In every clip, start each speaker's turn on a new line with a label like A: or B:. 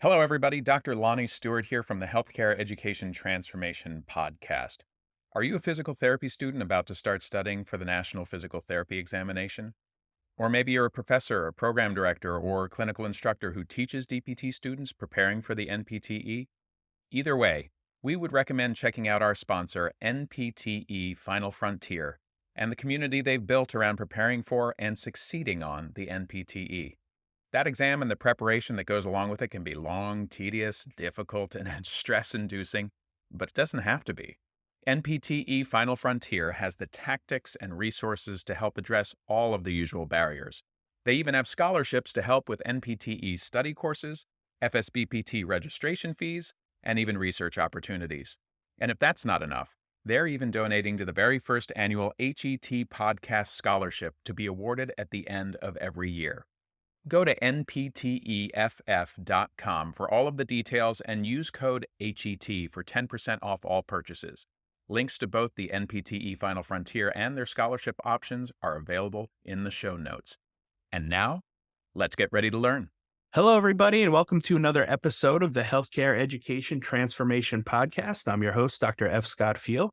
A: Hello, everybody. Dr. Lonnie Stewart here from the Healthcare Education Transformation Podcast. Are you a physical therapy student about to start studying for the National Physical Therapy Examination? Or maybe you're a professor, a program director, or clinical instructor who teaches DPT students preparing for the NPTE? Either way, we would recommend checking out our sponsor, NPTE Final Frontier, and the community they've built around preparing for and succeeding on the NPTE. That exam and the preparation that goes along with it can be long, tedious, difficult, and stress inducing, but it doesn't have to be. NPTE Final Frontier has the tactics and resources to help address all of the usual barriers. They even have scholarships to help with NPTE study courses, FSBPT registration fees, and even research opportunities. And if that's not enough, they're even donating to the very first annual HET Podcast Scholarship to be awarded at the end of every year. Go to npteff.com for all of the details and use code HET for 10% off all purchases. Links to both the NPTE Final Frontier and their scholarship options are available in the show notes. And now, let's get ready to learn.
B: Hello, everybody, and welcome to another episode of the Healthcare Education Transformation Podcast. I'm your host, Dr. F. Scott Feil,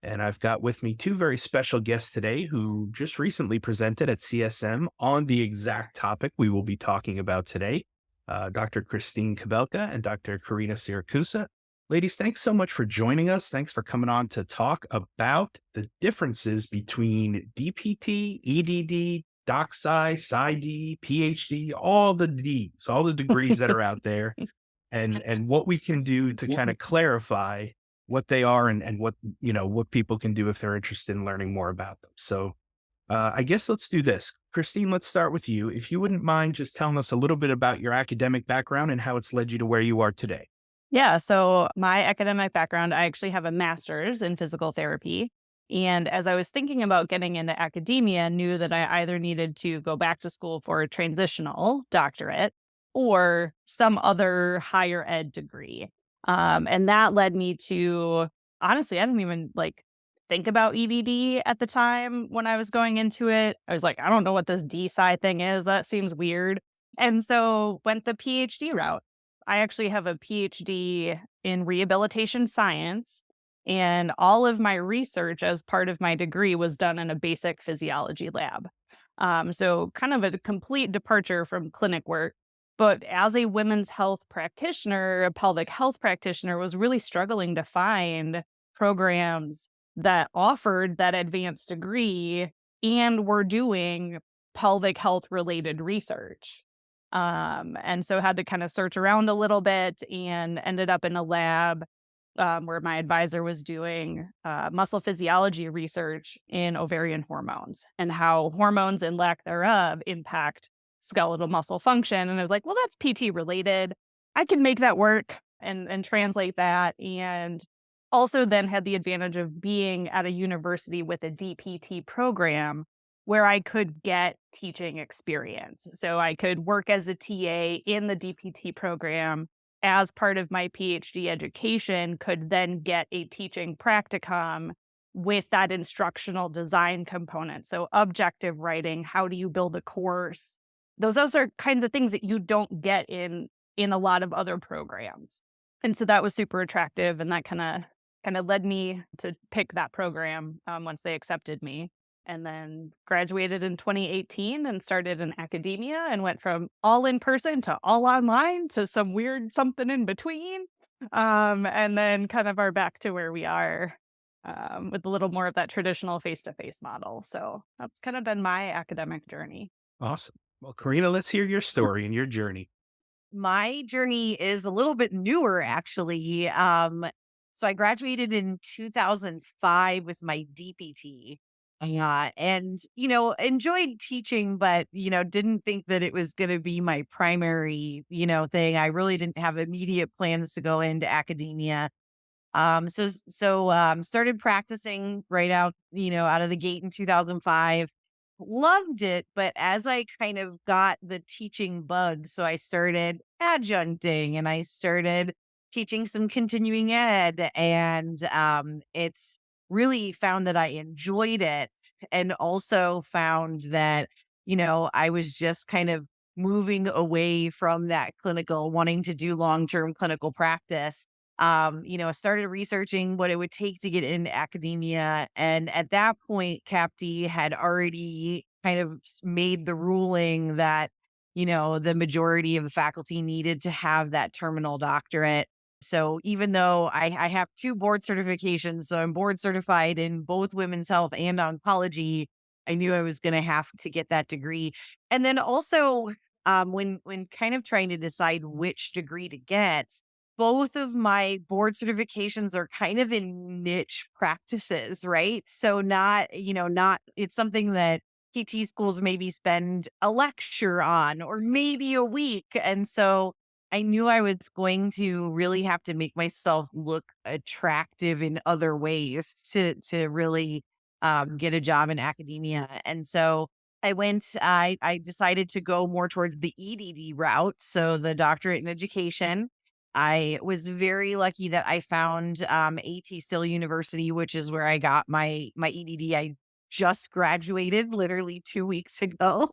B: and I've got with me two very special guests today who just recently presented at CSM on the exact topic we will be talking about today, Dr. Christine Cabelka and Dr. Carina Siracusa. Ladies, thanks so much for joining us. Thanks for coming on to talk about the differences between DPT, EDD, DocSci, PsyD, PhD, all the Ds, all the degrees that are out there, and what we can do to kind of clarify what they are and what people can do if they're interested in learning more about them. So I guess let's do this. Christine, let's start with you. If you wouldn't mind just telling us a little bit about your academic background and how it's led you to where you are today.
C: Yeah, so my academic background, I actually have a master's in physical therapy. And as I was thinking about getting into academia, knew that I either needed to go back to school for a transitional doctorate or some other higher ed degree. And that led me to, honestly, I didn't even think about EDD at the time when I was going into it. I was like, I don't know what this DSci thing is. That seems weird. And so went the PhD route. I actually have a PhD in rehabilitation science, and all of my research as part of my degree was done in a basic physiology lab. So kind of a complete departure from clinic work. But as a women's health practitioner, a pelvic health practitioner, was really struggling to find programs that offered that advanced degree and were doing pelvic health related research. And so had to kind of search around a little bit and ended up in a lab where my advisor was doing muscle physiology research in ovarian hormones and how hormones and lack thereof impact skeletal muscle function. And I was like, well, that's PT related. I can make that work and translate that. And also then had the advantage of being at a university with a DPT program where I could get teaching experience. So I could work as a TA in the DPT program as part of my PhD education, could then get a teaching practicum with that instructional design component. So objective writing, how do you build a course? Those are kinds of things that you don't get in a lot of other programs. And so that was super attractive. And that kind of led me to pick that program once they accepted me. And then graduated in 2018 and started in academia and went from all in person to all online to some weird something in between. And then kind of are back to where we are with a little more of that traditional face-to-face model. So that's kind of been my academic journey.
B: Awesome. Well, Carina, let's hear your story and your journey.
D: My journey is a little bit newer, actually. So I graduated in 2005 with my DPT. And, enjoyed teaching, but, didn't think that it was going to be my primary, thing. I really didn't have immediate plans to go into academia. Started practicing right out of the gate in 2005. Loved it. But as I kind of got the teaching bug, so I started adjuncting and I started teaching some continuing ed, and it's really found that I enjoyed it, and also found that, I was just kind of moving away from that clinical, wanting to do long-term clinical practice. I started researching what it would take to get into academia. And at that point, CAPTE had already kind of made the ruling that, the majority of the faculty needed to have that terminal doctorate. So even though I have two board certifications, so I'm board certified in both women's health and oncology, I knew I was going to have to get that degree. And then also, when kind of trying to decide which degree to get, both of my board certifications are kind of in niche practices, right? So not it's something that PT schools maybe spend a lecture on or maybe a week. And so I knew I was going to really have to make myself look attractive in other ways to really get a job in academia. And so I decided to go more towards the EDD route. So the doctorate in education. I was very lucky that I found AT Still University, which is where I got my EDD. I just graduated literally 2 weeks ago.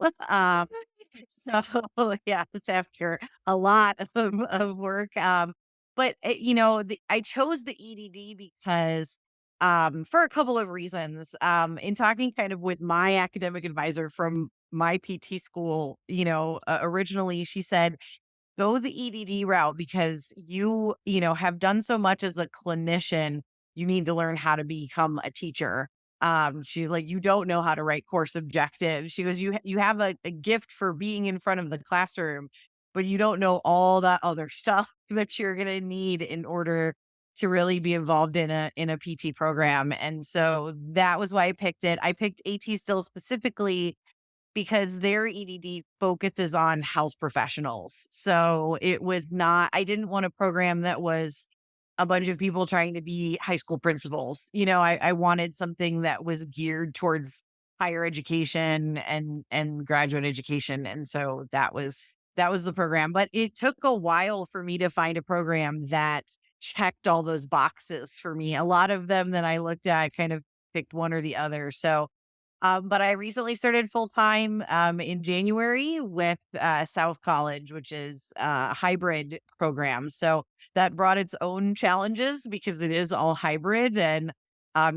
D: So yeah, it's after a lot of work. But I chose the EDD because for a couple of reasons. In talking kind of with my academic advisor from my PT school, originally she said, go the EDD route because have done so much as a clinician. You need to learn how to become a teacher. She's like, you don't know how to write course objectives. She goes, you have a gift for being in front of the classroom, but you don't know all that other stuff that you're gonna need in order to really be involved in a PT program. And so that was why I picked it. I picked AT Still specifically because their EDD focuses on health professionals. So it was not, I didn't want a program that was a bunch of people trying to be high school principals. I wanted something that was geared towards higher education and graduate education. And so that was the program. But it took a while for me to find a program that checked all those boxes for me. A lot of them that I looked at kind of picked one or the other. So but I recently started full time in January with South College, which is a hybrid program. So that brought its own challenges because it is all hybrid. And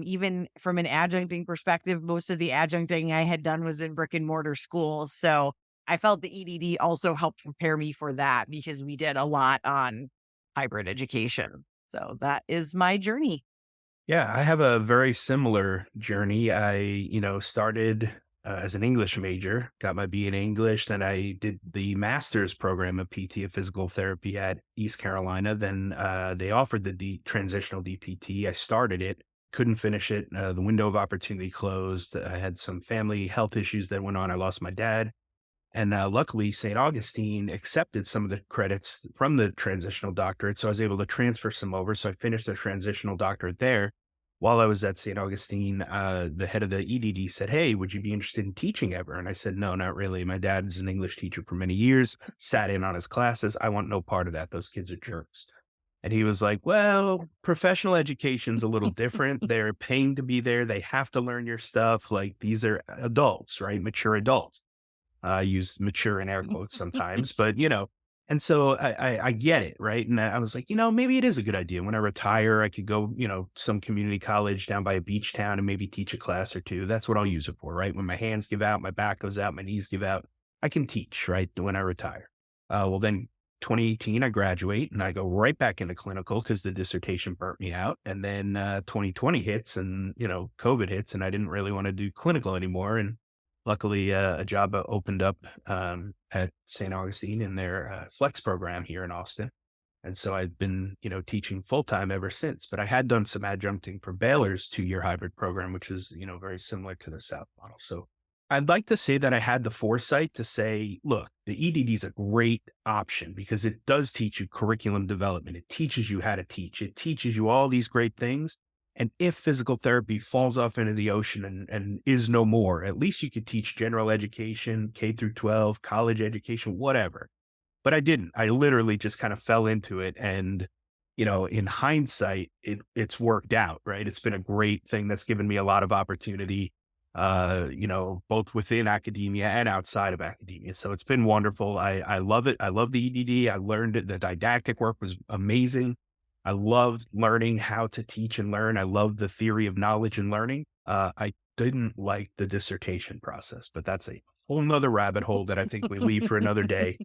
D: even from an adjuncting perspective, most of the adjuncting I had done was in brick and mortar schools. So I felt the EDD also helped prepare me for that because we did a lot on hybrid education. So that is my journey.
B: Yeah, I have a very similar journey. I, started as an English major, got my B in English, then I did the master's program of PT of physical therapy at East Carolina. Then they offered the transitional DPT. I started it, couldn't finish it. The window of opportunity closed. I had some family health issues that went on. I lost my dad. And luckily, St. Augustine accepted some of the credits from the transitional doctorate. So I was able to transfer some over. So I finished the transitional doctorate there. While I was at St. Augustine, the head of the EDD said, "Hey, would you be interested in teaching ever?" And I said, "No, not really. My dad was an English teacher for many years, sat in on his classes. I want no part of that. Those kids are jerks." And he was like, "Well, professional education's a little different. They're paying to be there. They have to learn your stuff. Like these are adults, right? Mature adults." I use mature in air quotes sometimes, but and so I get it, right? And I was like, maybe it is a good idea. When I retire, I could go, some community college down by a beach town and maybe teach a class or two. That's what I'll use it for, right? When my hands give out, my back goes out, my knees give out, I can teach, right? When I retire. Well, then 2018, I graduate and I go right back into clinical because the dissertation burnt me out. And then 2020 hits and, COVID hits and I didn't really want to do clinical anymore. And luckily, a job opened up at St. Augustine in their flex program here in Austin. And so I've been, teaching full time ever since. But I had done some adjuncting for Baylor's 2-year hybrid program, which is, very similar to the South model. So I'd like to say that I had the foresight to say, look, the EDD is a great option because it does teach you curriculum development. It teaches you how to teach. It teaches you all these great things. And if physical therapy falls off into the ocean and is no more, at least you could teach general education, K through 12, college education, whatever. But I didn't. I literally just kind of fell into it. And, in hindsight, it's worked out, right? It's been a great thing that's given me a lot of opportunity. both within academia and outside of academia. So it's been wonderful. I love it. I love the EDD. I learned it. The didactic work was amazing. I loved learning how to teach and learn. I love the theory of knowledge and learning. I didn't like the dissertation process, but that's a whole nother rabbit hole that I think we leave for another day.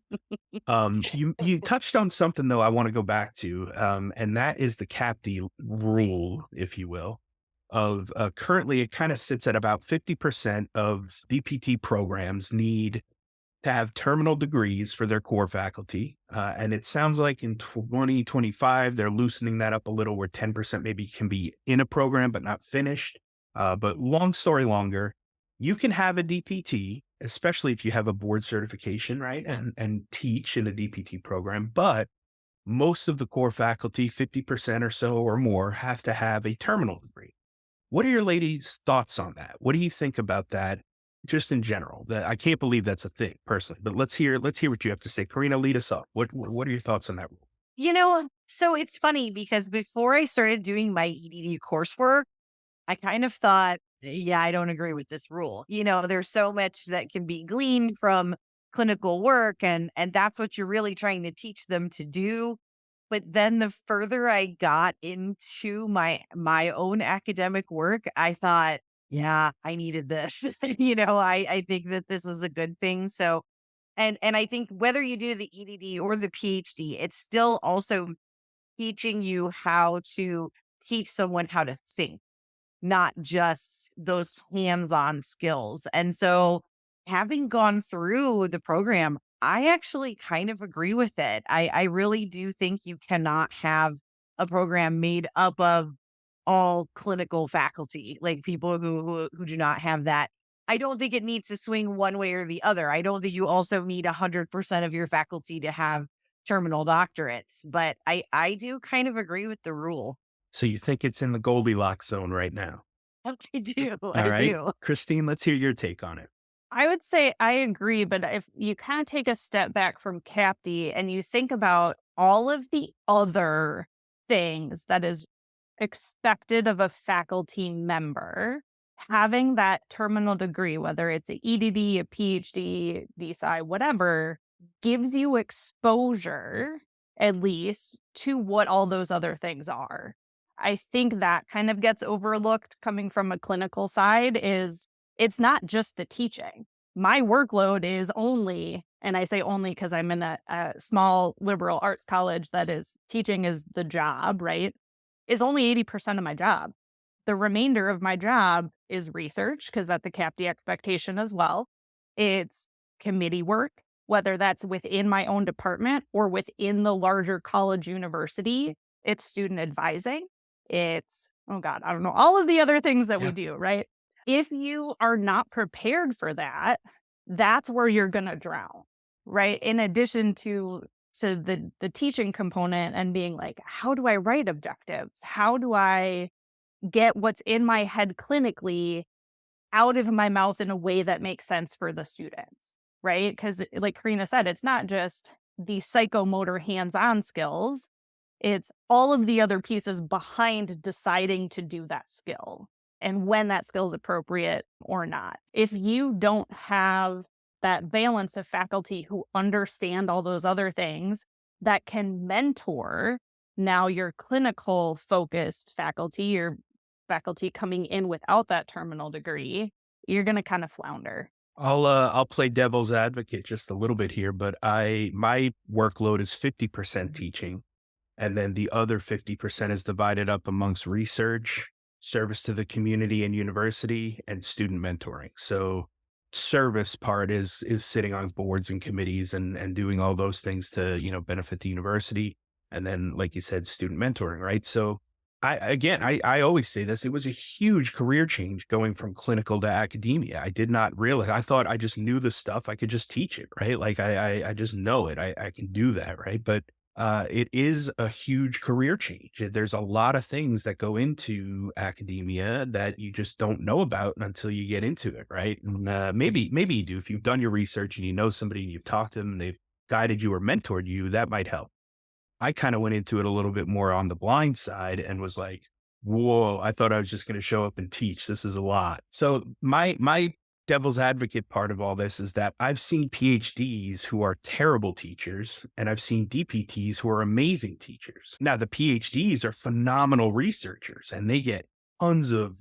B: You touched on something though I want to go back to, and that is the CAPTE rule, if you will, of currently it kind of sits at about 50% of DPT programs need to have terminal degrees for their core faculty. And it sounds like in 2025, they're loosening that up a little where 10% maybe can be in a program, but not finished. But long story longer, you can have a DPT, especially if you have a board certification, right? And teach in a DPT program. But most of the core faculty, 50% or so or more, have to have a terminal degree. What are your ladies' thoughts on that? What do you think about that just in general? That I can't believe that's a thing personally, but let's hear what you have to say. Karina, lead us up. What are your thoughts on that rule?
D: So it's funny because before I started doing my EDD coursework, I kind of thought, yeah, I don't agree with this rule. There's so much that can be gleaned from clinical work and that's what you're really trying to teach them to do. But then the further I got into my own academic work, I thought, yeah, I needed this. I think that this was a good thing. So and I think whether you do the EDD or the PhD, it's still also teaching you how to teach someone how to think, not just those hands-on skills. And so having gone through the program, I actually kind of agree with it. I really do think you cannot have a program made up of all clinical faculty, like people who do not have that. I don't think it needs to swing one way or the other. I don't think you also need 100% of your faculty to have terminal doctorates, but I do kind of agree with the rule.
B: So you think it's in the Goldilocks zone right now?
D: I do.
B: All
D: I
B: right.
D: do.
B: Christine, let's hear your take on it.
C: I would say I agree, but if you kind of take a step back from CAPTE and you think about all of the other things that is expected of a faculty member, having that terminal degree, whether it's a EDD, a PhD, DSci, whatever, gives you exposure, at least, to what all those other things are. I think that kind of gets overlooked coming from a clinical side is it's not just the teaching. My workload is only, and I say only because I'm in a small liberal arts college that is teaching is the job, right? Is only 80% of my job. The remainder of my job is research because that's the CAPTE expectation as well. It's committee work, whether that's within my own department or within the larger college university. It's student advising. It's, oh God, I don't know, all of the other things that we
B: Yeah.
C: do, right? If you are not prepared for that, that's where you're going to drown, right? In addition to the teaching component and being like, how do I write objectives? How do I get what's in my head clinically out of my mouth in a way that makes sense for the students, right? Because like Karina said, it's not just the psychomotor hands-on skills, it's all of the other pieces behind deciding to do that skill and when that skill is appropriate or not. If you don't have that valence of faculty who understand all those other things that can mentor now your clinical focused faculty or faculty coming in without that terminal degree, you're going to kind of flounder.
B: I'll play devil's advocate just a little bit here, but my workload is 50% teaching, and then the other 50% is divided up amongst research, service to the community and university, and student mentoring. So service part is sitting on boards and committees and doing all those things to, benefit the university. And then, like you said, student mentoring, right? So I always say this, it was a huge career change going from clinical to academia. I did not realize, I thought I just knew the stuff. I could just teach it, right? Like I just know it. I can do that, right? But it is a huge career change. There's a lot of things that go into academia that you just don't know about until you get into it, right? And maybe you do. If you've done your research and you know somebody and you've talked to them, and they've guided you or mentored you, that might help. I kind of went into it a little bit more on the blind side and was like, whoa, I thought I was just going to show up and teach. This is a lot. So my devil's advocate part of all this is that I've seen PhDs who are terrible teachers, and I've seen DPTs who are amazing teachers. Now, the PhDs are phenomenal researchers, and they get tons of,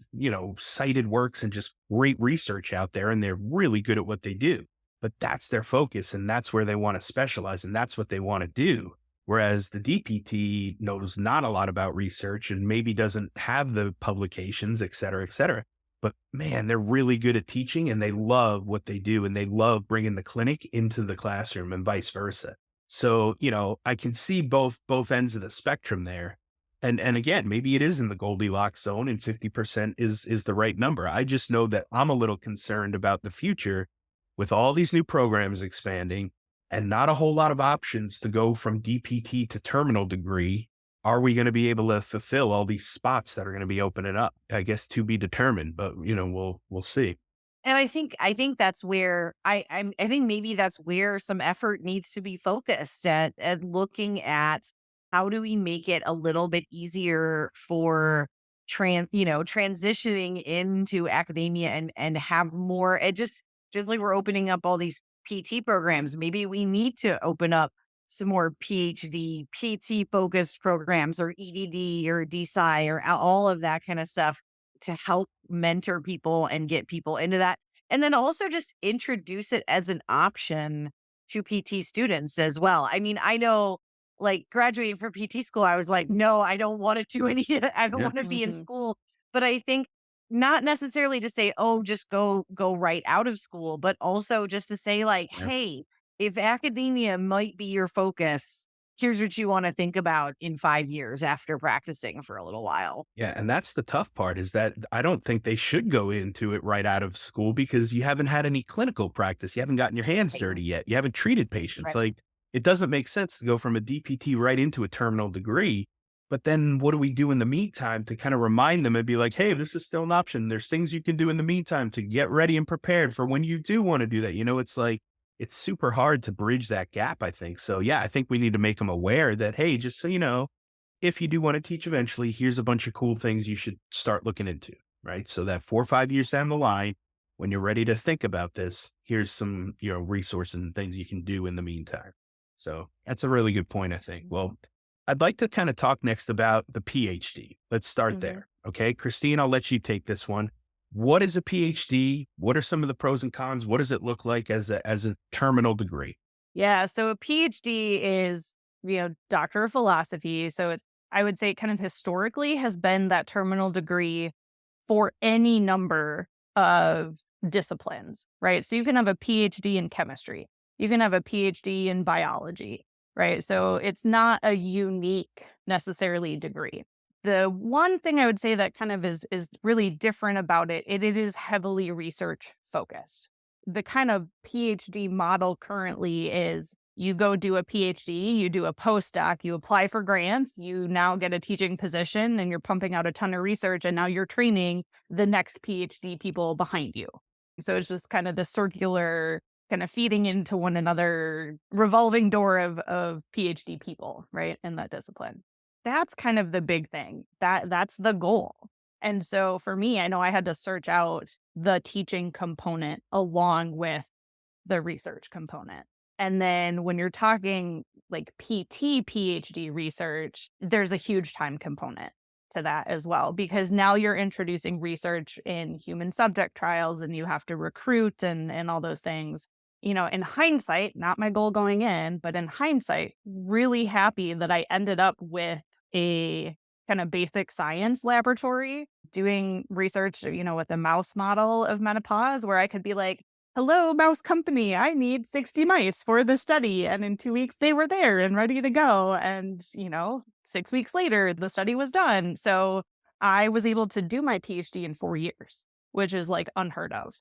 B: cited works and just great research out there, and they're really good at what they do. But that's their focus, and that's where they want to specialize, and that's what they want to do. Whereas the DPT knows not a lot about research and maybe doesn't have the publications, et cetera, et cetera. But man, they're really good at teaching and they love what they do and they love bringing the clinic into the classroom and vice versa. So, I can see both ends of the spectrum there. And again, maybe it is in the Goldilocks zone and 50% is the right number. I just know that I'm a little concerned about the future with all these new programs expanding and not a whole lot of options to go from DPT to terminal degree. Are we going to be able to fulfill all these spots that are going to be opening up? I guess to be determined, but we'll see.
D: And I think that's where I think maybe that's where some effort needs to be focused at looking at how do we make it a little bit easier for transitioning into academia and have more it just like we're opening up all these PT programs. Maybe we need to open up some more PhD, PT focused programs or EDD or DSci or all of that kind of stuff to help mentor people and get people into that. And then also just introduce it as an option to PT students as well. I mean, I know like graduating from PT school, I was like, no, I don't want to do any, I don't
B: Yeah.
D: want to be in
C: Mhm.
D: school. But I think not necessarily to say, oh, just go right out of school, but also just to say like,
B: Yeah.
D: hey, if academia might be your focus, here's what you want to think about in 5 years after practicing for a little while.
B: Yeah, and that's the tough part is that I don't think they should go into it right out of school because you haven't had any clinical practice. You haven't gotten your hands
D: Right.
B: dirty yet. You haven't treated patients.
D: Right.
B: Like it doesn't make sense to go from a DPT right into a terminal degree. But then what do we do in the meantime to kind of remind them and be like, hey, this is still an option. There's things you can do in the meantime to get ready and prepared for when you do want to do that. It's like it's super hard to bridge that gap, I think. So yeah, I think we need to make them aware that, hey, just so you know, if you do want to teach eventually, here's a bunch of cool things you should start looking into, right? So that 4 or 5 years down the line, when you're ready to think about this, here's some, resources and things you can do in the meantime. So that's a really good point, I think. Well, I'd like to kind of talk next about the PhD. Let's start
C: Mhm.
B: there. Okay. Christine, I'll let you take this one. What is a PhD? What are some of the pros and cons? What does it look like as a terminal degree?
C: Yeah. So a PhD is, Doctor of Philosophy. So I would say kind of historically has been that terminal degree for any number of disciplines, right? So you can have a PhD in chemistry, you can have a PhD in biology, right? So it's not a unique necessarily degree. The one thing I would say that kind of is really different about it is heavily research focused. The kind of PhD model currently is you go do a PhD, you do a postdoc, you apply for grants, you now get a teaching position and you're pumping out a ton of research and now you're training the next PhD people behind you. So it's just kind of the circular kind of feeding into one another revolving door of PhD people, right? In that discipline. That's kind of the big thing. That's the goal. And so for me, I know I had to search out the teaching component along with the research component. And then when you're talking like PT PhD research, there's a huge time component to that as well, because now you're introducing research in human subject trials and you have to recruit and all those things. In hindsight, not my goal going in, but in hindsight, really happy that I ended up with a kind of basic science laboratory doing research, with a mouse model of menopause where I could be like, hello, mouse company, I need 60 mice for the study. And in 2 weeks, they were there and ready to go. And, 6 weeks later, the study was done. So I was able to do my PhD in 4 years, which is like unheard of,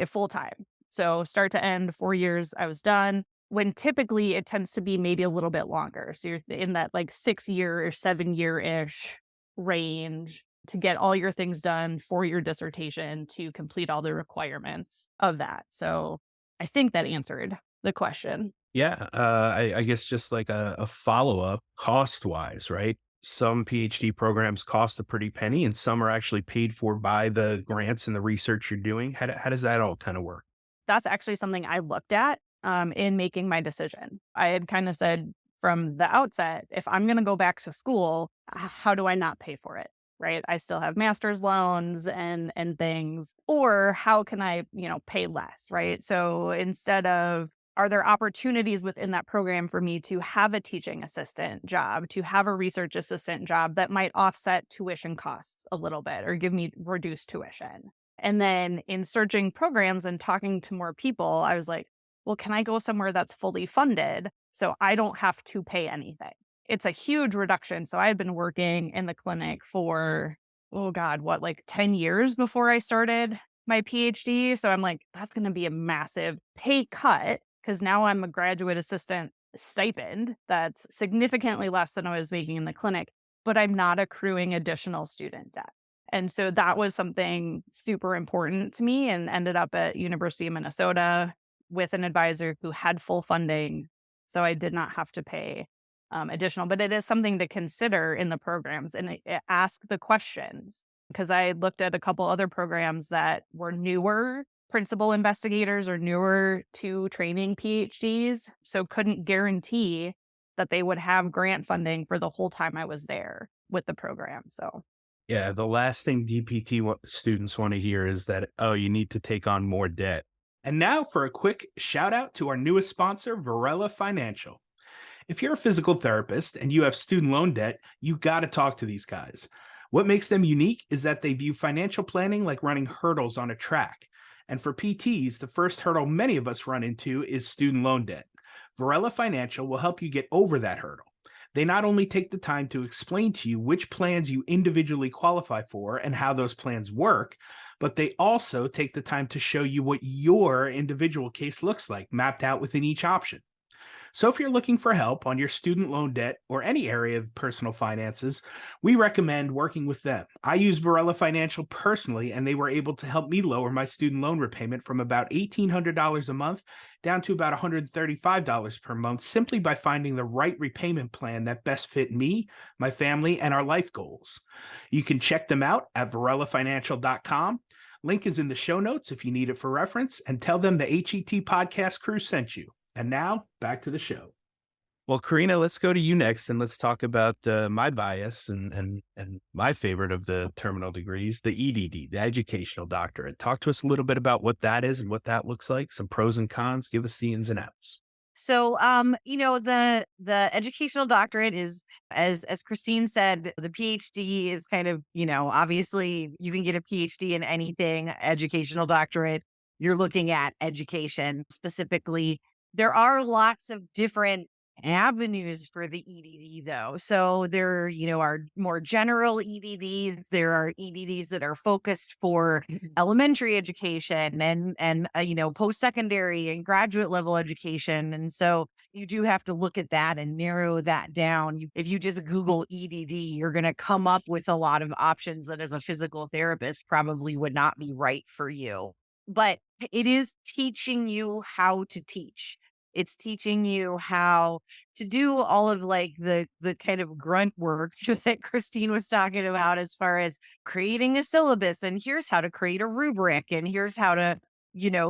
C: full time. So start to end, 4 years, I was done. When typically it tends to be maybe a little bit longer. So you're in that like 6 year or 7 year ish range to get all your things done for your dissertation to complete all the requirements of that. So I think that answered the question.
B: Yeah. I guess just like a follow up cost wise, right? some PhD programs cost a pretty penny and some are actually paid for by the grants and the research you're doing. How does that all kind of work?
C: That's actually something I looked at in making my decision. I had kind of said from the outset, if I'm going to go back to school, how do I not pay for it? Right? I still have master's loans and things, or how can I, pay less? Right? So instead of, are there opportunities within that program for me to have a teaching assistant job, to have a research assistant job that might offset tuition costs a little bit or give me reduced tuition? And then in searching programs and talking to more people, I was like, well, can I go somewhere that's fully funded so I don't have to pay anything? It's a huge reduction. So I had been working in the clinic for, oh God, what, like 10 years before I started my PhD. So I'm like, that's going to be a massive pay cut because now I'm a graduate assistant stipend that's significantly less than I was making in the clinic, but I'm not accruing additional student debt. And so that was something super important to me and ended up at University of Minnesota with an advisor who had full funding. So I did not have to pay additional, but it is something to consider in the programs and ask the questions because I looked at a couple other programs that were newer principal investigators or newer to training PhDs. So couldn't guarantee that they would have grant funding for the whole time I was there with the program. So
B: Yeah, the last thing DPT students want to hear is that, oh, you need to take on more debt. And now for a quick shout out to our newest sponsor, Varela Financial. If you're a physical therapist and you have student loan debt, you got to talk to these guys. What makes them unique is that they view financial planning like running hurdles on a track. And for PTs, the first hurdle many of us run into is student loan debt. Varela Financial will help you get over that hurdle. They not only take the time to explain to you which plans you individually qualify for and how those plans work, but they also take the time to show you what your individual case looks like, mapped out within each option. So, if you're looking for help on your student loan debt or any area of personal finances, we recommend working with them. I use Varela Financial personally, and they were able to help me lower my student loan repayment from about $1,800 a month down to about $135 per month simply by finding the right repayment plan that best fit me, my family, and our life goals. You can check them out at varelafinancial.com. Link is in the show notes if you need it for reference, and tell them the HET podcast crew sent you. And now back to the show. Well, Carina, let's go to you next and let's talk about my bias and my favorite of the terminal degrees, the EDD, the educational doctorate. Talk to us a little bit about what that is and what that looks like, some pros and cons. Give us the ins and outs.
D: So, the educational doctorate is, as Christine said, the PhD is kind of, obviously you can get a PhD in anything. Educational doctorate, you're looking at education specifically. There are lots of different avenues for the EDD though. So there, are more general EDDs. There are EDDs that are focused for elementary education and post-secondary and graduate level education. And so you do have to look at that and narrow that down. If you just Google EDD, you're going to come up with a lot of options that as a physical therapist probably would not be right for you. But it is teaching you how to teach. It's teaching you how to do all of like the kind of grunt work that Christine was talking about as far as creating a syllabus and here's how to create a rubric and here's how to,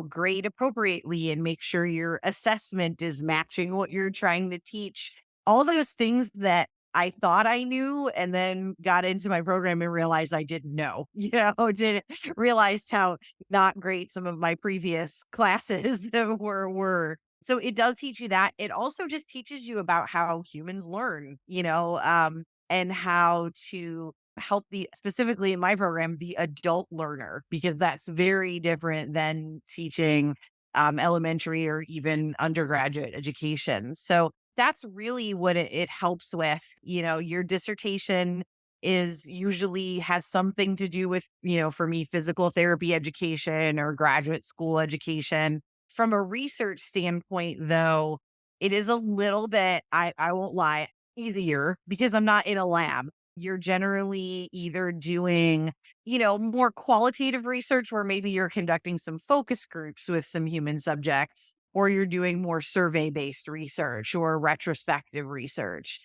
D: grade appropriately and make sure your assessment is matching what you're trying to teach. All those things that I thought I knew and then got into my program and realized I didn't know, didn't realized how not great some of my previous classes were. So it does teach you that. It also just teaches you about how humans learn, and how to help specifically in my program, the adult learner, because that's very different than teaching elementary or even undergraduate education. So that's really what it helps with. Your dissertation is usually has something to do with, for me, physical therapy education or graduate school education. From a research standpoint, though, it is a little bit, I won't lie, easier because I'm not in a lab. You're generally either doing, more qualitative research where maybe you're conducting some focus groups with some human subjects, or you're doing more survey-based research or retrospective research.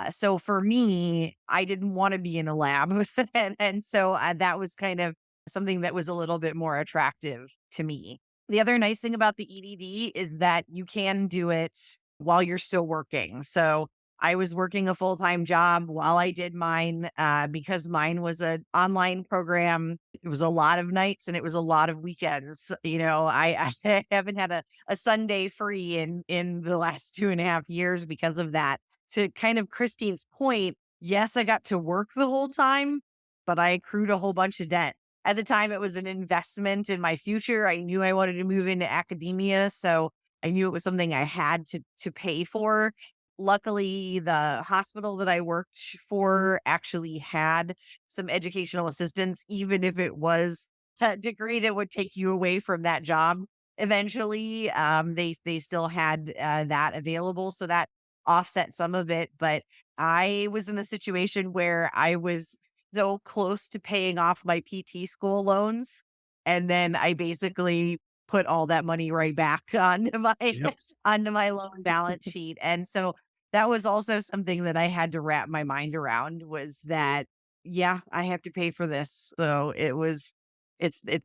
D: So for me, I didn't want to be in a lab. And so that was kind of something that was a little bit more attractive to me. The other nice thing about the EDD is that you can do it while you're still working. So I was working a full time job while I did mine because mine was an online program. It was a lot of nights and it was a lot of weekends. I haven't had a Sunday free in the last 2.5 years because of that. To kind of Christine's point, yes, I got to work the whole time, but I accrued a whole bunch of debt. At the time, it was an investment in my future. I knew I wanted to move into academia, so I knew it was something I had to pay for. Luckily, the hospital that I worked for actually had some educational assistance, even if it was a degree that would take you away from that job. Eventually, they still had that available, so that offset some of it. But I was in the situation where I was so close to paying off my PT school loans. And then I basically put all that money right back onto my
B: Yep.
D: onto my loan balance sheet. And so that was also something that I had to wrap my mind around was that, yeah, I have to pay for this. So it's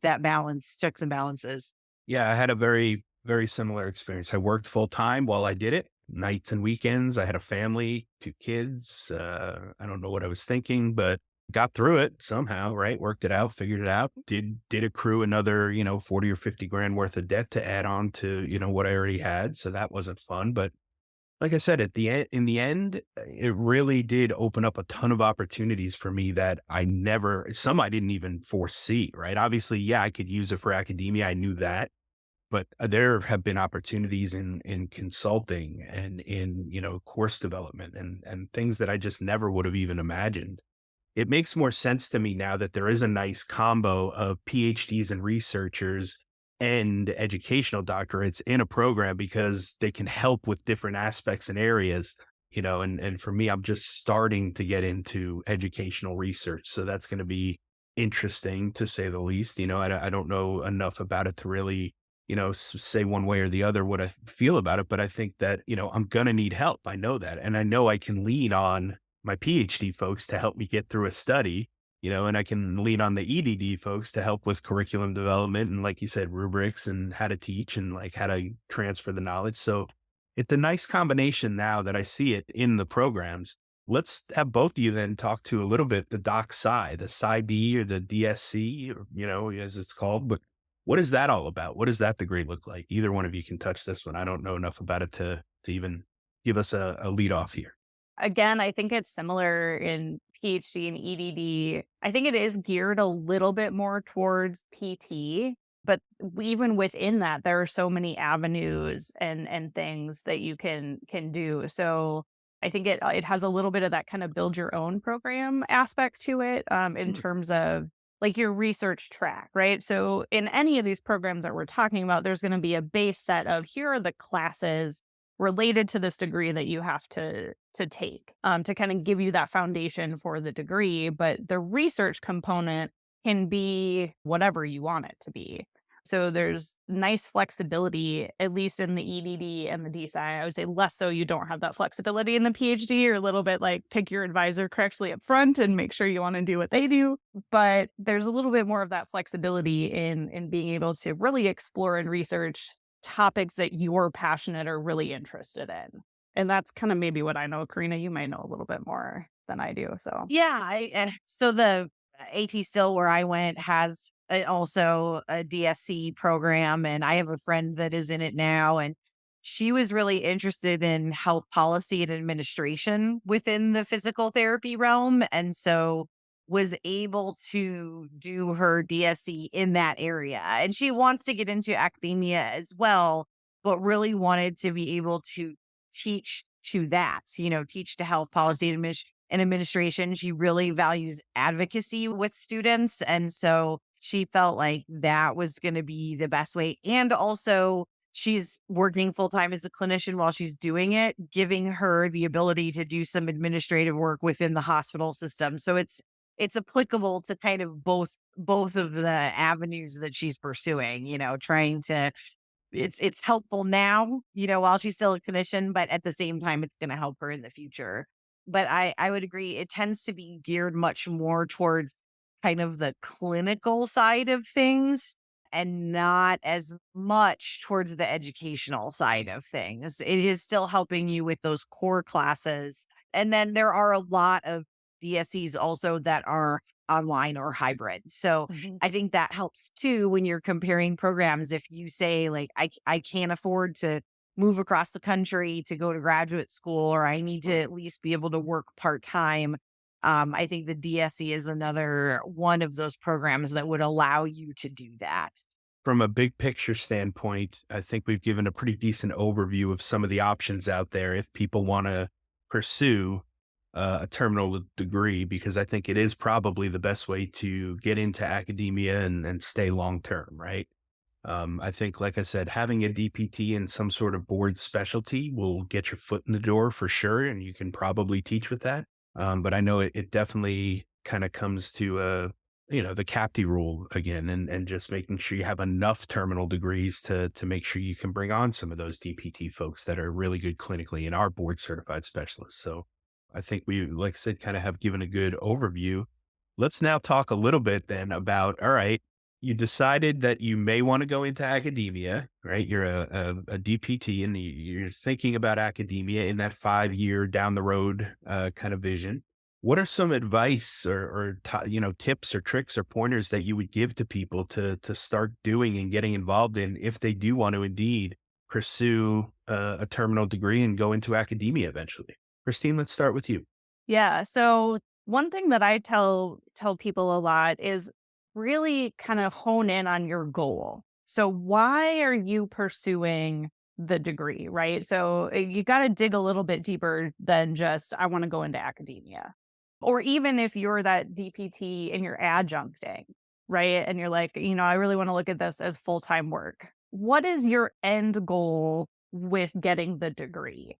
D: that balance, checks and balances.
B: Yeah, I had a very, very similar experience. I worked full time while I did it, nights and weekends. I had a family, 2 kids. I don't know what I was thinking, but got through it somehow, right? Worked it out, figured it out. Did accrue another, 40 or 50 grand worth of debt to add on to, what I already had. So that wasn't fun. But like I said, at the end, in the end, it really did open up a ton of opportunities for me that some I didn't even foresee, right? Obviously, yeah, I could use it for academia. I knew that, but there have been opportunities in consulting and in, course development and things that I just never would have even imagined. It makes more sense to me now that there is a nice combo of PhDs and researchers and educational doctorates in a program because they can help with different aspects and areas, and for me, I'm just starting to get into educational research. So that's going to be interesting to say the least. I don't know enough about it to really, say one way or the other what I feel about it, but I think that, I'm going to need help. I know that. And I know I can lean on my PhD folks to help me get through a study, and I can lean on the EDD folks to help with curriculum development and, like you said, rubrics and how to teach and like how to transfer the knowledge. So it's a nice combination now that I see it in the programs. Let's have both of you then talk to a little bit the doc sci, the sci B or the DSC, or, as it's called. But what is that all about? What does that degree look like? Either one of you can touch this one. I don't know enough about it to even give us a lead off here.
C: Again, I think it's similar in PhD and EDD. I think it is geared a little bit more towards PT, but even within that, there are so many avenues and things that you can do. So I think it has a little bit of that kind of build your own program aspect to it, in
B: Mm.
C: terms of like your research track, right? So in any of these programs that we're talking about, there's going to be a base set of here are the classes related to this degree that you have to take, to kind of give you that foundation for the degree. But the research component can be whatever you want it to be. So there's nice flexibility, at least in the EDD and the DSci. I would say less so. You don't have that flexibility in the PhD. You're a little bit like pick your advisor correctly up front and make sure you want to do what they do. But there's a little bit more of that flexibility in being able to really explore and research topics that you're passionate or really interested in. And that's kind of maybe what I know. Karina, you might know a little bit more than I do. So
D: Yeah, so the AT Still where I went has also a DSC program, and I have a friend that is in it now, and she was really interested in health policy and administration within the physical therapy realm, and so was able to do her DSC in that area. And she wants to get into academia as well, but really wanted to be able to teach to that, teach to health policy and administration. She really values advocacy with students. And so she felt like that was going to be the best way. And also, she's working full time as a clinician while she's doing it, giving her the ability to do some administrative work within the hospital system. So it's applicable to kind of both of the avenues that she's pursuing, trying to it's helpful now, while she's still a clinician, but at the same time, it's going to help her in the future. But I would agree it tends to be geared much more towards kind of the clinical side of things and not as much towards the educational side of things. It is still helping you with those core classes. And then there are a lot of DSEs also that are online or hybrid. So
C: Mhm.
D: I think that helps too when you're comparing programs. If you say, like, I can't afford to move across the country to go to graduate school, or I need to at least be able to work part time. I think the DSE is another one of those programs that would allow you to do that.
B: From a big picture standpoint, I think we've given a pretty decent overview of some of the options out there if people want to pursue a terminal degree, because I think it is probably the best way to get into academia and stay long term, right? I think, like I said, having a DPT in some sort of board specialty will get your foot in the door for sure, and you can probably teach with that. But I know it definitely kind of comes to the CAPTE rule again, and just making sure you have enough terminal degrees to make sure you can bring on some of those DPT folks that are really good clinically and are board certified specialists. So I think we, like I said, kind of have given a good overview. Let's now talk a little bit then about, all right, you decided that you may want to go into academia, right? You're a DPT and you're thinking about academia in that 5 year down the road kind of vision. What are some advice or tips or tricks or pointers that you would give to people to start doing and getting involved in if they do want to indeed pursue a terminal degree and go into academia eventually? Christine, let's start with you.
C: Yeah. So one thing that I tell people a lot is really kind of hone in on your goal. So why are you pursuing the degree, right? So you got to dig a little bit deeper than just I want to go into academia. Or even if you're that DPT and you're adjuncting, right? And you're like, I really want to look at this as full-time work. What is your end goal with getting the degree?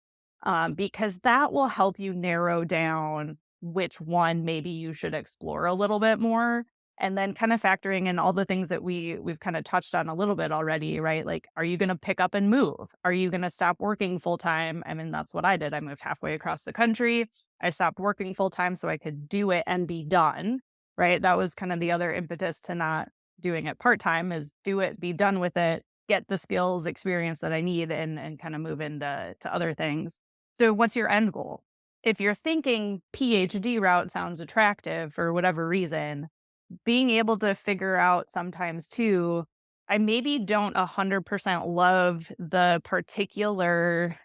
C: Because that will help you narrow down which one maybe you should explore a little bit more. And then kind of factoring in all the things that we've kind of touched on a little bit already, right? Like, are you going to pick up and move? Are you going to stop working full time? I mean, that's what I did. I moved halfway across the country. I stopped working full time so I could do it and be done, right? That was kind of the other impetus to not doing it part time is do it, be done with it, get the skills, experience that I need, and kind of move into other things. So what's your end goal? If you're thinking PhD route sounds attractive for whatever reason, being able to figure out sometimes too, I maybe don't 100% love the particular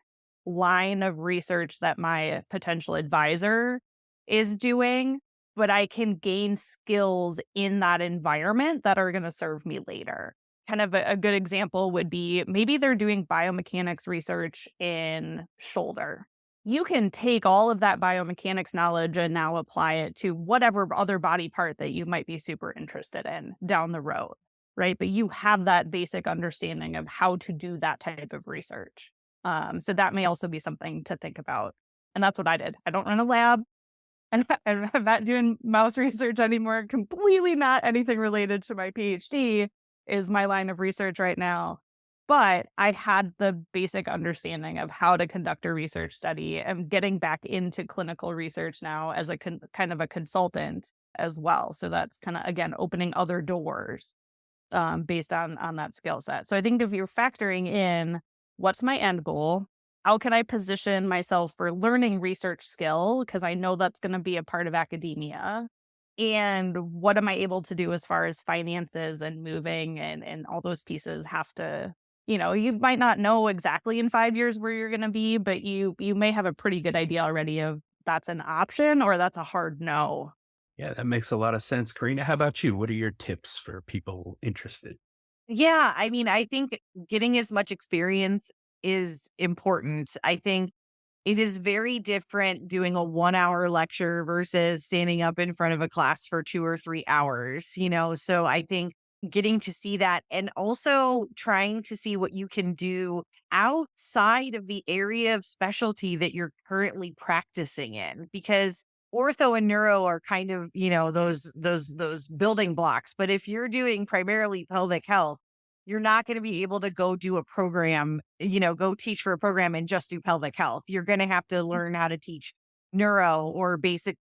C: line of research that my potential advisor is doing, but I can gain skills in that environment that are going to serve me later. Kind of a good example would be maybe they're doing biomechanics research in shoulder. You can take all of that biomechanics knowledge and now apply it to whatever other body part that you might be super interested in down the road, right? But you have that basic understanding of how to do that type of research. So that may also be something to think about. And that's what I did. I don't run a lab. And I'm not doing mouse research anymore. Completely not anything related to my PhD is my line of research right now. But I had the basic understanding of how to conduct a research study. I'm getting back into clinical research now as a kind of a consultant as well. So that's kind of, again, opening other doors based on that skill set. So I think if you're factoring in what's my end goal, how can I position myself for learning research skill because I know that's going to be a part of academia, and what am I able to do as far as finances and moving and all those pieces have to. You might not know exactly in 5 years where you're going to be, but you may have a pretty good idea already of that's an option or that's a hard no.
B: Yeah, that makes a lot of sense. Karina, how about you? What are your tips for people interested?
D: Yeah, I mean, I think getting as much experience is important. I think it is very different doing a 1 hour lecture versus standing up in front of a class for 2 or 3 hours. So I think getting to see that and also trying to see what you can do outside of the area of specialty that you're currently practicing in, because ortho and neuro are kind of, those building blocks. But if you're doing primarily pelvic health, you're not going to be able to go do a program, go teach for a program and just do pelvic health. You're going to have to learn how to teach neuro or basic,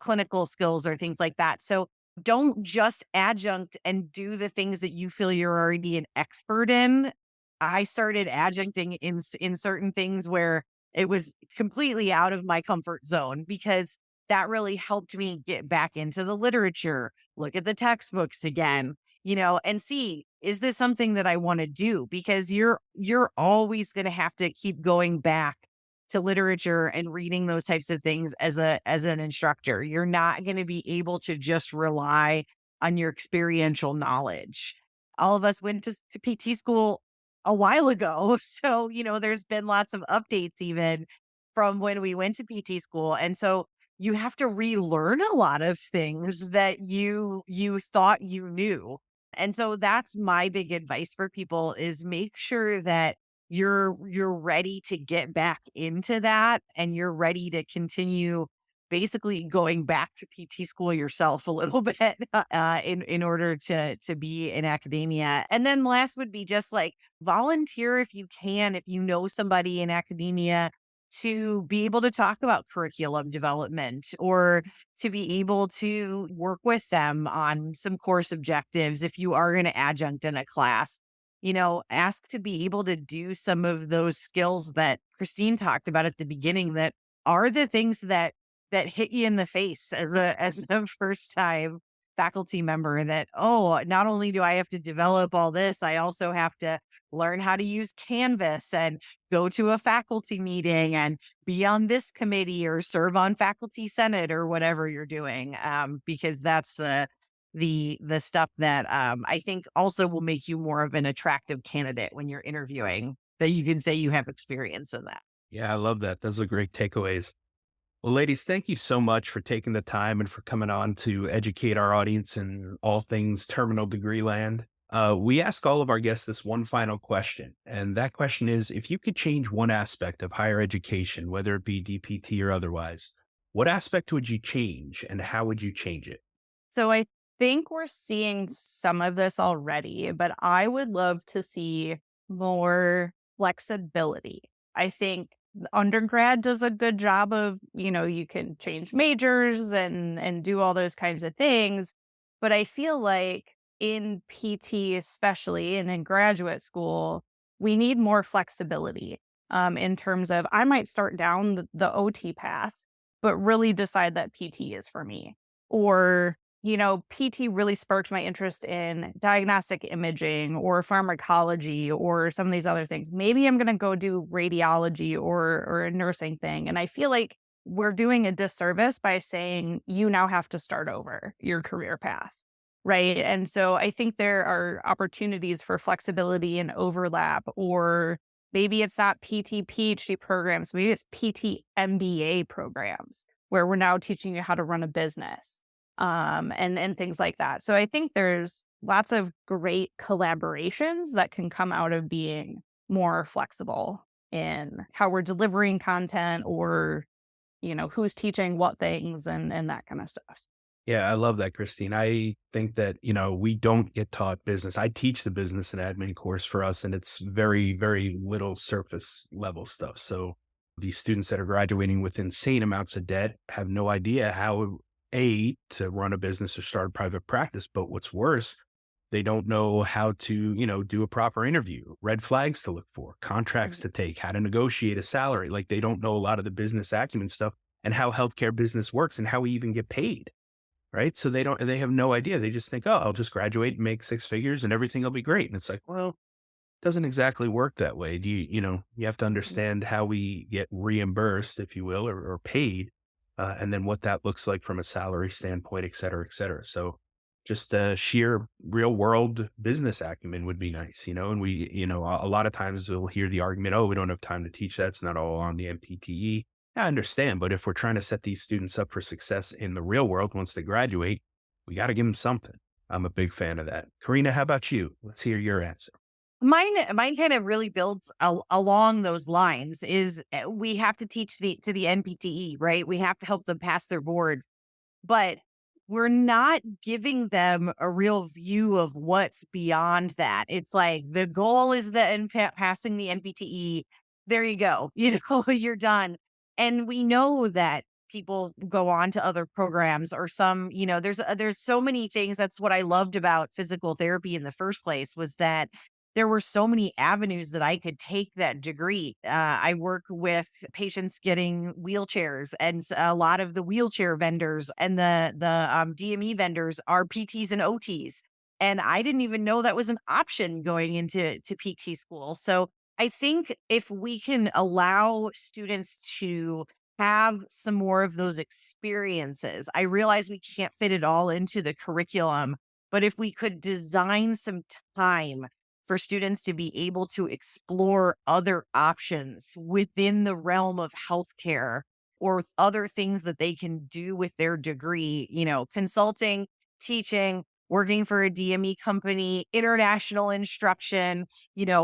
D: clinical skills or things like that. So don't just adjunct and do the things that you feel you're already an expert in. I started adjuncting in certain things where it was completely out of my comfort zone because that really helped me get back into the literature, look at the textbooks again, and see, is this something that I want to do? Because you're always going to have to keep going back to literature and reading those types of things as an instructor. You're not going to be able to just rely on your experiential knowledge. All of us went to PT school a while ago. So, there's been lots of updates even from when we went to PT school. And so you have to relearn a lot of things that you thought you knew. And so that's my big advice for people is make sure that you're ready to get back into that and you're ready to continue basically going back to PT school yourself a little bit in order to be in academia. And then last would be just like volunteer if you can, if you know somebody in academia to be able to talk about curriculum development or to be able to work with them on some course objectives if you are going to adjunct in a class. Ask to be able to do some of those skills that Christine talked about at the beginning that are the things that hit you in the face as a first time faculty member that, oh, not only do I have to develop all this, I also have to learn how to use Canvas and go to a faculty meeting and be on this committee or serve on faculty senate or whatever you're doing. Because that's the stuff that I think also will make you more of an attractive candidate when you're interviewing, that you can say you have experience in that.
B: Yeah, I love that. Those are great takeaways. Well, ladies, thank you so much for taking the time and for coming on to educate our audience in all things terminal degree land. We ask all of our guests this one final question. And that question is, if you could change one aspect of higher education, whether it be DPT or otherwise, what aspect would you change and how would you change it?
C: So I think we're seeing some of this already, but I would love to see more flexibility. I think the undergrad does a good job of, you can change majors and do all those kinds of things, but I feel like in PT especially and in graduate school, we need more flexibility in terms of I might start down the OT path, but really decide that PT is for me. Or PT really sparked my interest in diagnostic imaging or pharmacology or some of these other things. Maybe I'm going to go do radiology or a nursing thing. And I feel like we're doing a disservice by saying you now have to start over your career path. Right. And so I think there are opportunities for flexibility and overlap, or maybe it's not PT PhD programs, maybe it's PT MBA programs where we're now teaching you how to run a business and things like that. So I think there's lots of great collaborations that can come out of being more flexible in how we're delivering content or, who's teaching what things and that kind of stuff.
B: Yeah, I love that, Christine. I think that, we don't get taught business. I teach the business and admin course for us, and it's very, very little surface level stuff. So these students that are graduating with insane amounts of debt have no idea how, to run a business or start a private practice. But what's worse, they don't know how to, do a proper interview, red flags to look for, contracts to take, how to negotiate a salary. Like they don't know a lot of the business acumen stuff and how healthcare business works and how we even get paid. Right. So they have no idea. They just think, oh, I'll just graduate and make six figures and everything will be great. And it's like, well, it doesn't exactly work that way. You have to understand how we get reimbursed, if you will, or paid, and then what that looks like from a salary standpoint, et cetera, et cetera. So just sheer real world business acumen would be nice, and we, a lot of times we'll hear the argument, oh, we don't have time to teach that. It's not all on the MPTE. I understand, but if we're trying to set these students up for success in the real world once they graduate, we got to give them something. I'm a big fan of that. Carina, how about you? Let's hear your answer.
D: Mine kind of really builds along those lines. Is we have to teach to the NPTE, right? We have to help them pass their boards, but we're not giving them a real view of what's beyond that. It's like the goal is passing the NPTE. There you go. You're done. And we know that people go on to other programs, or some, there's so many things. That's what I loved about physical therapy in the first place, was that there were so many avenues that I could take that degree. I work with patients getting wheelchairs, and a lot of the wheelchair vendors and the DME vendors are PTs and OTs. And I didn't even know that was an option going into PT school. So I think if we can allow students to have some more of those experiences, I realize we can't fit it all into the curriculum, but if we could design some time for students to be able to explore other options within the realm of healthcare, or other things that they can do with their degree, consulting, teaching, working for a DME company, international instruction,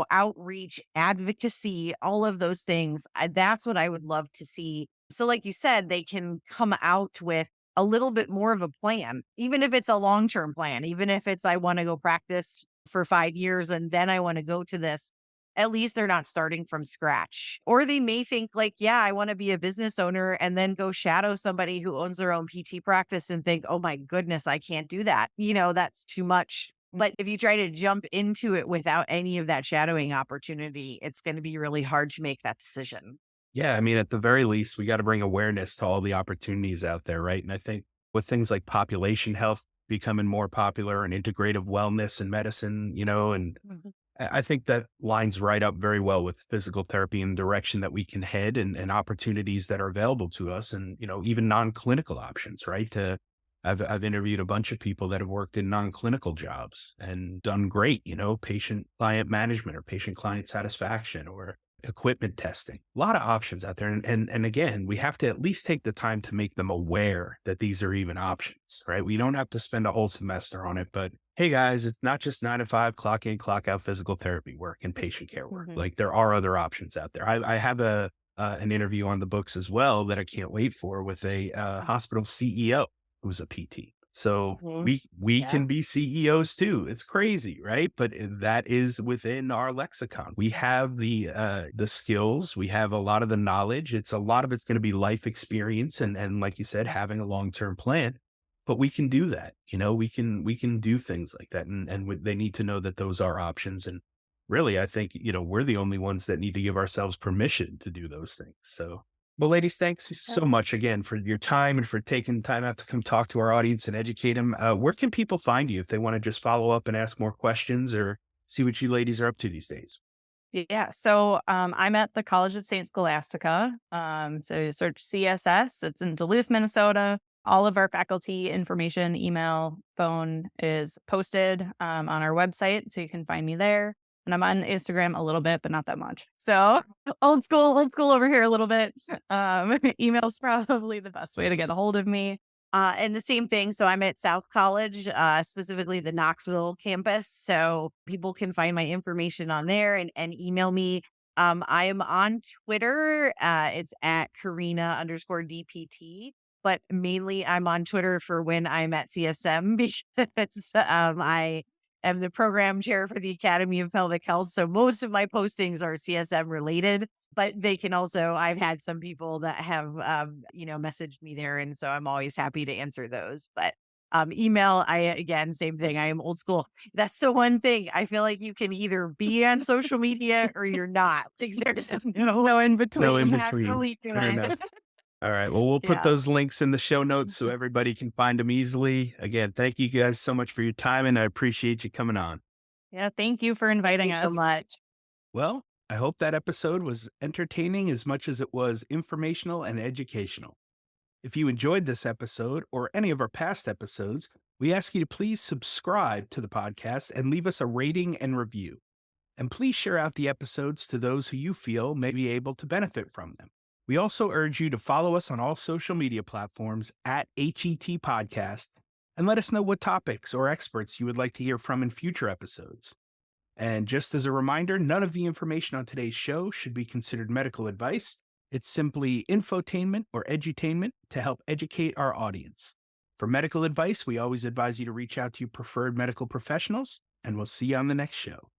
D: outreach, advocacy, all of those things. That's what I would love to see. So, like you said, they can come out with a little bit more of a plan, even if it's a long term plan, even if it's, I want to go practice for 5 years and then I want to go to this. At least they're not starting from scratch. Or they may think, like, yeah, I want to be a business owner, and then go shadow somebody who owns their own PT practice and think, oh my goodness, I can't do that. That's too much. But if you try to jump into it without any of that shadowing opportunity, it's going to be really hard to make that decision.
B: Yeah, I mean, at the very least, we got to bring awareness to all the opportunities out there, right? And I think with things like population health becoming more popular and integrative wellness and medicine, and
D: Mhm.
B: I think that lines right up very well with physical therapy and direction that we can head, and opportunities that are available to us, and, even non-clinical options, right? I've interviewed a bunch of people that have worked in non-clinical jobs and done great, patient client management or patient client satisfaction or equipment testing. A lot of options out there. And again, we have to at least take the time to make them aware that these are even options, right? We don't have to spend a whole semester on it, but hey guys, it's not just 9 to 5, clock in, clock out physical therapy work and patient care work.
C: Mhm.
B: Like, there are other options out there. I have an interview on the books as well that I can't wait for, with a hospital CEO who's a PT. So
D: Mhm.
B: we
D: Yeah.
B: can be CEOs too. It's crazy, right? But that is within our lexicon. We have the skills, we have a lot of the knowledge. A lot of it's going to be life experience, and like you said, having a long-term plan. But we can do that. We can do things like that, and they need to know that those are options. And really, I think, we're the only ones that need to give ourselves permission to do those things. So, well, ladies, thanks so much again for your time and for taking time out to come talk to our audience and educate them. Where can people find you if they want to just follow up and ask more questions, or see what you ladies are up to these days?
C: Yeah. So I'm at the College of St. Scholastica. So you search CSS. It's in Duluth, Minnesota. All of our faculty information, email, phone is posted on our website. So you can find me there. And I'm on Instagram a little bit, but not that much. So old school over here a little bit. Email is probably the best way to get a hold of me.
D: And the same thing. So I'm at South College, specifically the Knoxville campus. So people can find my information on there, and email me. I am on Twitter. It's at Carina_DPT. But mainly I'm on Twitter for when I'm at CSM because I am the program chair for the Academy of Pelvic Health. So most of my postings are CSM related, but they can also, I've had some people that have, messaged me there. And so I'm always happy to answer those. But email, again, same thing. I am old school. That's the one thing. I feel like you can either be on social media or you're not. Like, there's
C: No in
B: No in
C: between.
D: you have to
B: between.
D: leave
B: Fair enough.
D: it.
B: All right. Well, we'll put
D: Yeah.
B: those links in the show notes so everybody can find them easily. Again, thank you guys so much for your time, and I appreciate you coming on.
C: Yeah. Thank you for
D: Thank
C: inviting
D: you so
C: us.
D: much.
B: Well, I hope that episode was entertaining as much as it was informational and educational. If you enjoyed this episode or any of our past episodes, we ask you to please subscribe to the podcast and leave us a rating and review. And please share out the episodes to those who you feel may be able to benefit from them. We also urge you to follow us on all social media platforms at HET Podcast, and let us know what topics or experts you would like to hear from in future episodes. And just as a reminder, none of the information on today's show should be considered medical advice. It's simply infotainment or edutainment to help educate our audience. For medical advice, we always advise you to reach out to your preferred medical professionals, and we'll see you on the next show.